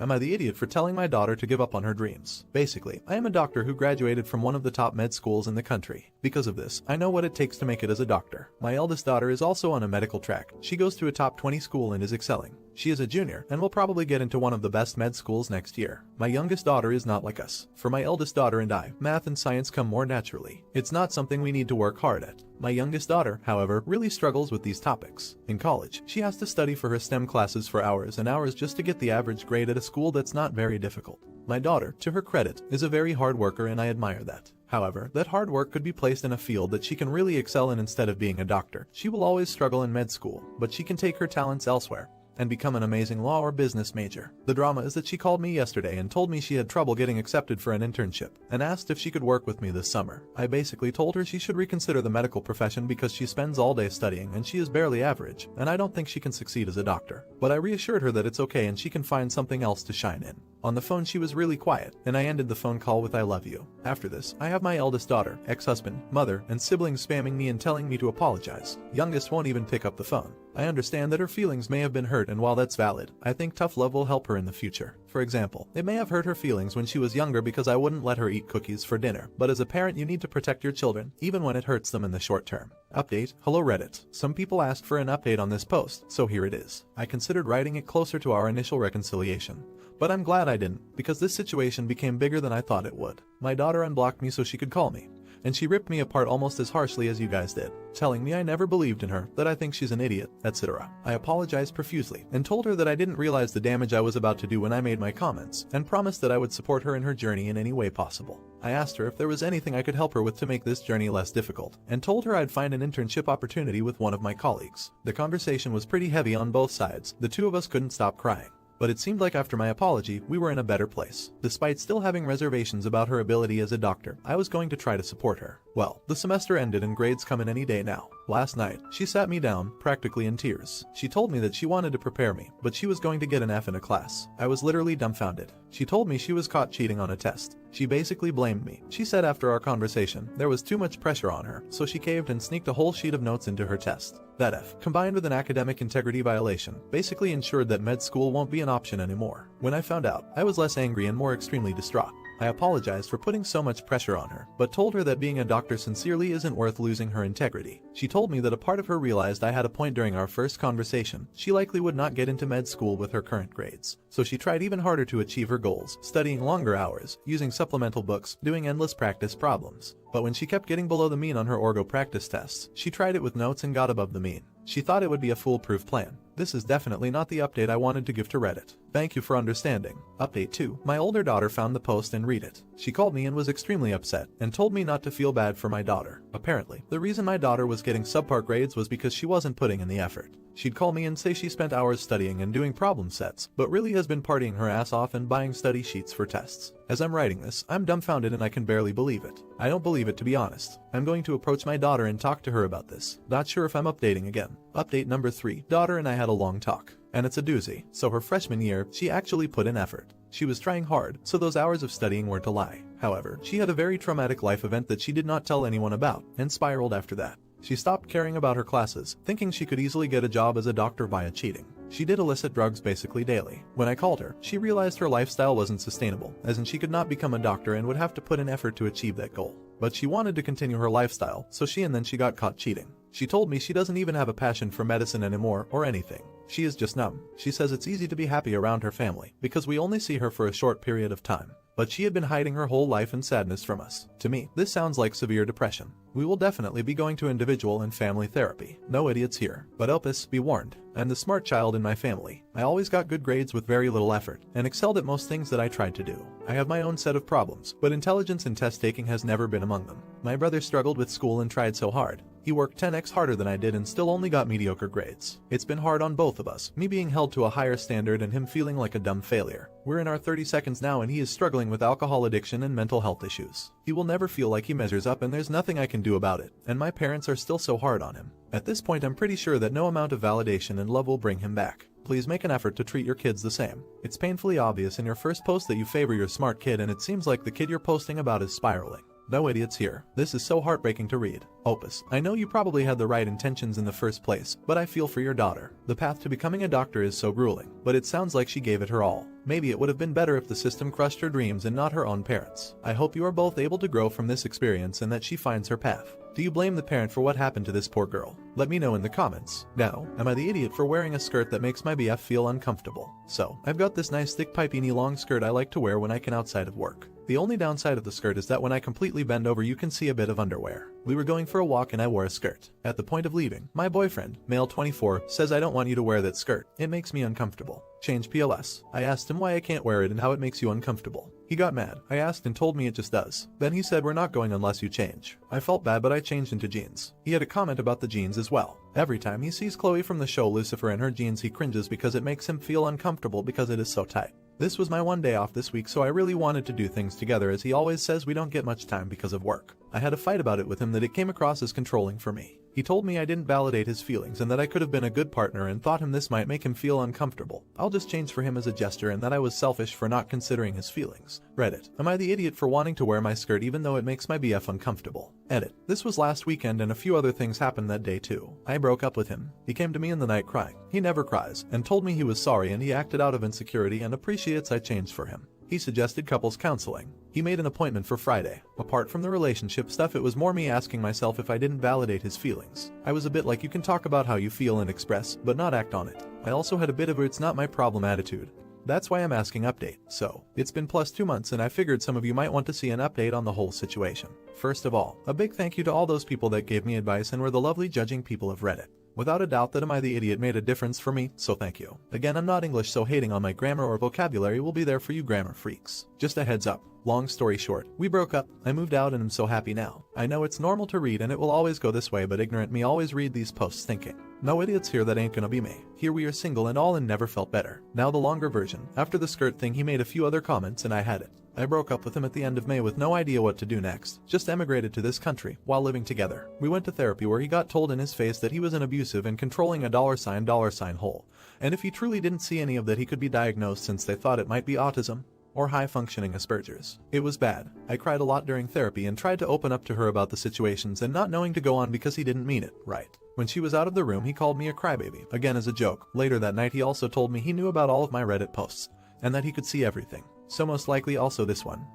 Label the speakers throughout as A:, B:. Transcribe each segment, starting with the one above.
A: Am I the idiot for telling my daughter to give up on her dreams? Basically, I am a doctor who graduated from one of the top med schools in the country. Because of this, I know what it takes to make it as a doctor. My eldest daughter is also on a medical track. She goes to a top 20 school and is excelling. She is a junior and will probably get into one of the best med schools next year. My youngest daughter is not like us. For my eldest daughter and I, math and science come more naturally. It's not something we need to work hard at. My youngest daughter, however, really struggles with these topics. In college, she has to study for her STEM classes for hours and hours just to get the average grade at a school that's not very difficult. My daughter, to her credit, is a very hard worker and I admire that. However, that hard work could be placed in a field that she can really excel in instead of being a doctor. She will always struggle in med school, but she can take her talents elsewhere and become an amazing law or business major. The drama is that she called me yesterday and told me she had trouble getting accepted for an internship and asked if she could work with me this summer. I basically told her she should reconsider the medical profession because she spends all day studying and she is barely average, and I don't think she can succeed as a doctor. But I reassured her that it's okay and she can find something else to shine in. On the phone she was really quiet, and I ended the phone call with "I love you." After this, I have my eldest daughter, ex-husband, mother, and siblings spamming me and telling me to apologize. Youngest won't even pick up the phone. I understand that her feelings may have been hurt, and while that's valid, I think tough love will help her in the future. For example, it may have hurt her feelings when she was younger because I wouldn't let her eat cookies for dinner. But as a parent, you need to protect your children, even when it hurts them in the short term. Update. Hello Reddit. Some people asked for an update on this post, so here it is. I considered writing it closer to our initial reconciliation, but I'm glad I didn't, because this situation became bigger than I thought it would. My daughter unblocked me so she could call me, and she ripped me apart almost as harshly as you guys did, telling me I never believed in her, that I think she's an idiot, etc. I apologized profusely and told her that I didn't realize the damage I was about to do when I made my comments, and promised that I would support her in her journey in any way possible. I asked her if there was anything I could help her with to make this journey less difficult, and told her I'd find an internship opportunity with one of my colleagues. The conversation was pretty heavy on both sides. The two of us couldn't stop crying. But it seemed like after my apology, we were in a better place. Despite still having reservations about her ability as a doctor, I was going to try to support her. Well, the semester ended and grades come in any day now. Last night, she sat me down, practically in tears. She told me that she wanted to prepare me, but she was going to get an F in a class. I was literally dumbfounded. She told me she was caught cheating on a test. She basically blamed me. She said after our conversation, there was too much pressure on her, so she caved and sneaked a whole sheet of notes into her test. That F, combined with an academic integrity violation, basically ensured that med school won't be an option anymore. When I found out, I was less angry and more extremely distraught. I apologized for putting so much pressure on her, but told her that being a doctor sincerely isn't worth losing her integrity. She told me that a part of her realized I had a point during our first conversation. She likely would not get into med school with her current grades, so she tried even harder to achieve her goals, studying longer hours, using supplemental books, doing endless practice problems. But when she kept getting below the mean on her orgo practice tests, she tried it with notes and got above the mean. She thought it would be a foolproof plan. This is definitely not the update I wanted to give to Reddit. Thank you for understanding. Update 2. My older daughter found the post and read it. She called me and was extremely upset, and told me not to feel bad for my daughter. Apparently, the reason my daughter was getting subpar grades was because she wasn't putting in the effort. She'd call me and say she spent hours studying and doing problem sets, but really has been partying her ass off and buying study sheets for tests. As I'm writing this, I'm dumbfounded and I can barely believe it. I don't believe it, to be honest. I'm going to approach my daughter and talk to her about this. Not sure if I'm updating again. Update number 3. Daughter and I had a long talk, and it's a doozy. So her freshman year, she actually put in effort. She was trying hard, so those hours of studying weren't a lie. However, she had a very traumatic life event that she did not tell anyone about, and spiraled after that. She stopped caring about her classes, thinking she could easily get a job as a doctor via cheating. She did illicit drugs basically daily. When I called her, she realized her lifestyle wasn't sustainable, as in she could not become a doctor and would have to put in effort to achieve that goal. But she wanted to continue her lifestyle, so she got caught cheating. She told me she doesn't even have a passion for medicine anymore or anything. She is just numb. She says it's easy to be happy around her family, because we only see her for a short period of time. But she had been hiding her whole life in sadness from us. To me, this sounds like severe depression. We will definitely be going to individual and family therapy. No idiots here. But Opus, be warned. I'm the smart child in my family. I always got good grades with very little effort, and excelled at most things that I tried to do. I have my own set of problems, but intelligence and test taking has never been among them. My brother struggled with school and tried so hard. He worked 10x harder than I did and still only got mediocre grades. It's been hard on both of us, me being held to a higher standard and him feeling like a dumb failure. We're in our 30 seconds now and he is struggling with alcohol addiction and mental health issues. He will never feel like he measures up and there's nothing I can do about it, and my parents are still so hard on him. At this point I'm pretty sure that no amount of validation and love will bring him back. Please make an effort to treat your kids the same. It's painfully obvious in your first post that you favor your smart kid and it seems like the kid you're posting about is spiraling. No idiots here. This is so heartbreaking to read. Opus, I know you probably had the right intentions in the first place, but I feel for your daughter. The path to becoming a doctor is so grueling, but it sounds like she gave it her all. Maybe it would have been better if the system crushed her dreams and not her own parents. I hope you are both able to grow from this experience and that she finds her path. Do you blame the parent for what happened to this poor girl? Let me know in the comments. Now, am I the idiot for wearing a skirt that makes my BF feel uncomfortable? So, I've got this nice thick pipey knee long skirt I like to wear when I can outside of work. The only downside of the skirt is that when I completely bend over you can see a bit of underwear. We were going for a walk and I wore a skirt. At the point of leaving, my boyfriend, male 24, says I don't want you to wear that skirt. It makes me uncomfortable. Change PLS. I asked him why I can't wear it and how it makes you uncomfortable. He got mad. I asked and told me it just does. Then he said we're not going unless you change. I felt bad but I changed into jeans. He had a comment about the jeans as well. Every time he sees Chloe from the show Lucifer in her jeans he cringes because it makes him feel uncomfortable because it is so tight. This was my one day off this week so I really wanted to do things together as he always says we don't get much time because of work. I had a fight about it with him that it came across as controlling for me. He told me I didn't validate his feelings and that I could have been a good partner and thought him this might make him feel uncomfortable. I'll just change for him as a gesture and that I was selfish for not considering his feelings. Reddit. Am I the idiot for wanting to wear my skirt even though it makes my BF uncomfortable? Edit. This was last weekend and a few other things happened that day too. I broke up with him. He came to me in the night crying. He never cries and told me he was sorry and he acted out of insecurity and appreciates I changed for him. He suggested couples counseling. He made an appointment for Friday. Apart from the relationship stuff, it was more me asking myself if I didn't validate his feelings. I was a bit like you can talk about how you feel and express, but not act on it. I also had a bit of a it's not my problem attitude. That's why I'm asking update. So, it's been plus 2 months and I figured some of you might want to see an update on the whole situation. First of all, a big thank you to all those people that gave me advice and were the lovely judging people of Reddit. Without a doubt that Am I the Idiot made a difference for me, so thank you. Again, I'm not English so hating on my grammar or vocabulary will be there for you grammar freaks. Just a heads up. Long story short, we broke up, I moved out and I'm so happy now. I know it's normal to read and it will always go this way but ignorant me always read these posts thinking, no idiots here that ain't gonna be me. Here we are single and all and never felt better. Now the longer version. After the skirt thing he made a few other comments and I had it. I broke up with him at the end of May with no idea what to do next, just emigrated to this country while living together. We went to therapy where he got told in his face that he was an abusive and controlling $$ hole. And if he truly didn't see any of that he could be diagnosed since they thought it might be autism or high-functioning Asperger's. It was bad. I cried a lot during therapy and tried to open up to her about the situations and not knowing to go on because he didn't mean it, right? When she was out of the room he called me a crybaby, again as a joke. Later that night he also told me he knew about all of my Reddit posts and that he could see everything. So most likely also this one.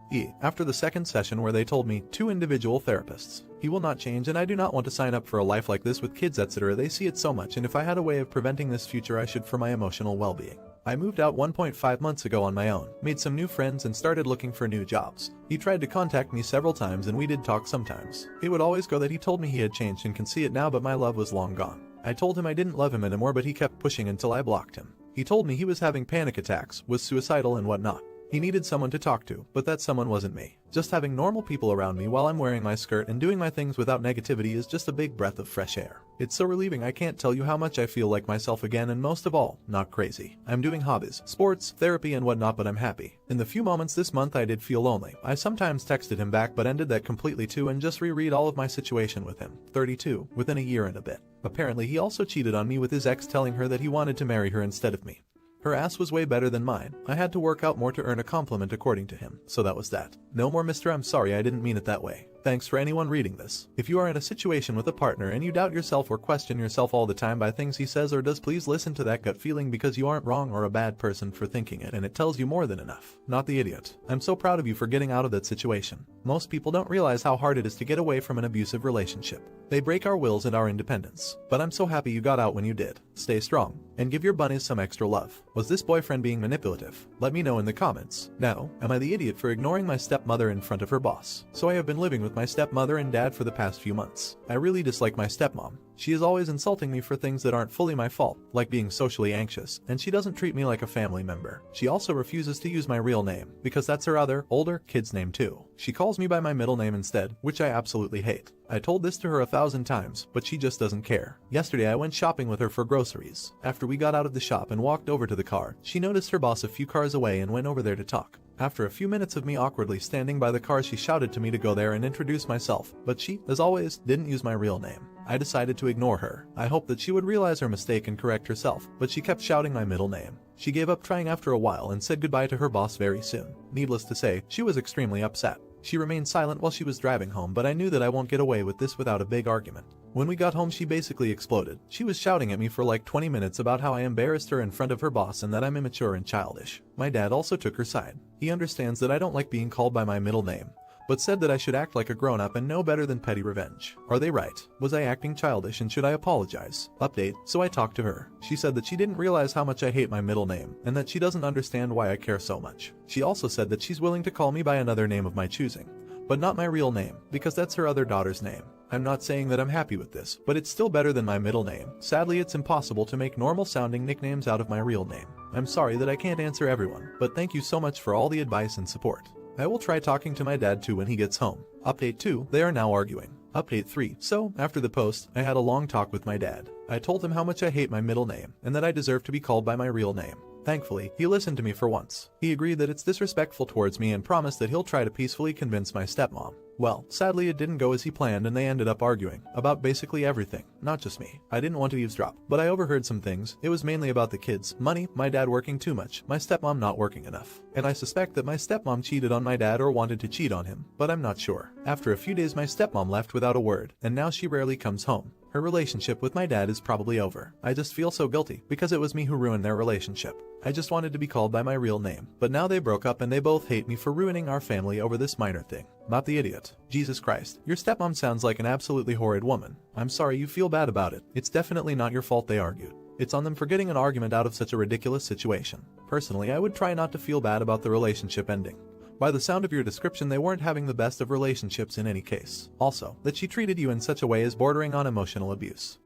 A: After the second session where they told me 2 individual therapists. He will not change and I do not want to sign up for a life like this with kids etc. They see it so much and if I had a way of preventing this future I should for my emotional well-being. I moved out 1.5 months ago on my own, made some new friends and started looking for new jobs. He tried to contact me several times and we did talk sometimes. It would always go that he told me he had changed and can see it now but my love was long gone. I told him I didn't love him anymore but he kept pushing until I blocked him. He told me he was having panic attacks, was suicidal and whatnot. He needed someone to talk to, but that someone wasn't me. Just having normal people around me while I'm wearing my skirt and doing my things without negativity is just a big breath of fresh air. It's so relieving I can't tell you how much I feel like myself again and most of all, not crazy. I'm doing hobbies, sports, therapy and whatnot but I'm happy. In the few moments this month I did feel lonely. I sometimes texted him back but ended that completely too and just reread all of my situation with him. 32, within a year and a bit. Apparently he also cheated on me with his ex telling her that he wanted to marry her instead of me. Her ass was way better than mine. I had to work out more to earn a compliment according to him. So that was that. No more Mr. I'm sorry I didn't mean it that way. Thanks for anyone reading this. If you are in a situation with a partner and you doubt yourself or question yourself all the time by things he says or does, please listen to that gut feeling because you aren't wrong or a bad person for thinking it and it tells you more than enough. Not the idiot. I'm so proud of you for getting out of that situation. Most people don't realize how hard it is to get away from an abusive relationship. They break our wills and our independence. But I'm so happy you got out when you did. Stay strong and give your bunnies some extra love. Was this boyfriend being manipulative? Let me know in the comments. Now, am I the idiot for ignoring my stepmother in front of her boss? So I have been living with my stepmother and dad for the past few months. I really dislike my stepmom. She is always insulting me for things that aren't fully my fault, like being socially anxious, and she doesn't treat me like a family member. She also refuses to use my real name, because that's her other, older, kid's name too. She calls me by my middle name instead, which I absolutely hate. I told this to her 1,000 times, but she just doesn't care. Yesterday I went shopping with her for groceries. After we got out of the shop and walked over to the car, she noticed her boss a few cars away and went over there to talk. After a few minutes of me awkwardly standing by the car, she shouted to me to go there and introduce myself, but she, as always, didn't use my real name. I decided to ignore her. I hoped that she would realize her mistake and correct herself, but she kept shouting my middle name. She gave up trying after a while and said goodbye to her boss very soon. Needless to say, she was extremely upset. She remained silent while she was driving home, but I knew that I won't get away with this without a big argument. When we got home, she basically exploded. She was shouting at me for like 20 minutes about how I embarrassed her in front of her boss and that I'm immature and childish. My dad also took her side. He understands that I don't like being called by my middle name, but said that I should act like a grown-up and know better than petty revenge. Are they right? Was I acting childish and should I apologize? Update, so I talked to her. She said that she didn't realize how much I hate my middle name, and that she doesn't understand why I care so much. She also said that she's willing to call me by another name of my choosing, but not my real name, because that's her other daughter's name. I'm not saying that I'm happy with this, but it's still better than my middle name. Sadly, it's impossible to make normal-sounding nicknames out of my real name. I'm sorry that I can't answer everyone, but thank you so much for all the advice and support. I will try talking to my dad too when he gets home. Update 2, they are now arguing. Update 3, so, after the post, I had a long talk with my dad. I told him how much I hate my middle name, and that I deserve to be called by my real name. Thankfully, he listened to me for once. He agreed that it's disrespectful towards me and promised that he'll try to peacefully convince my stepmom. Well, sadly it didn't go as he planned and they ended up arguing about basically everything, not just me. I didn't want to eavesdrop, but I overheard some things. It was mainly about the kids, money, my dad working too much, my stepmom not working enough. And I suspect that my stepmom cheated on my dad or wanted to cheat on him, but I'm not sure. After a few days my stepmom left without a word, and now she rarely comes home. Her relationship with my dad is probably over. I just feel so guilty, because it was me who ruined their relationship. I just wanted to be called by my real name, but now they broke up and they both hate me for ruining our family over this minor thing. Not the idiot. Jesus Christ, your stepmom sounds like an absolutely horrid woman. I'm sorry you feel bad about it. It's definitely not your fault they argued. It's on them for getting an argument out of such a ridiculous situation. Personally, I would try not to feel bad about the relationship ending. By the sound of your description, they weren't having the best of relationships in any case. Also, that she treated you in such a way is bordering on emotional abuse.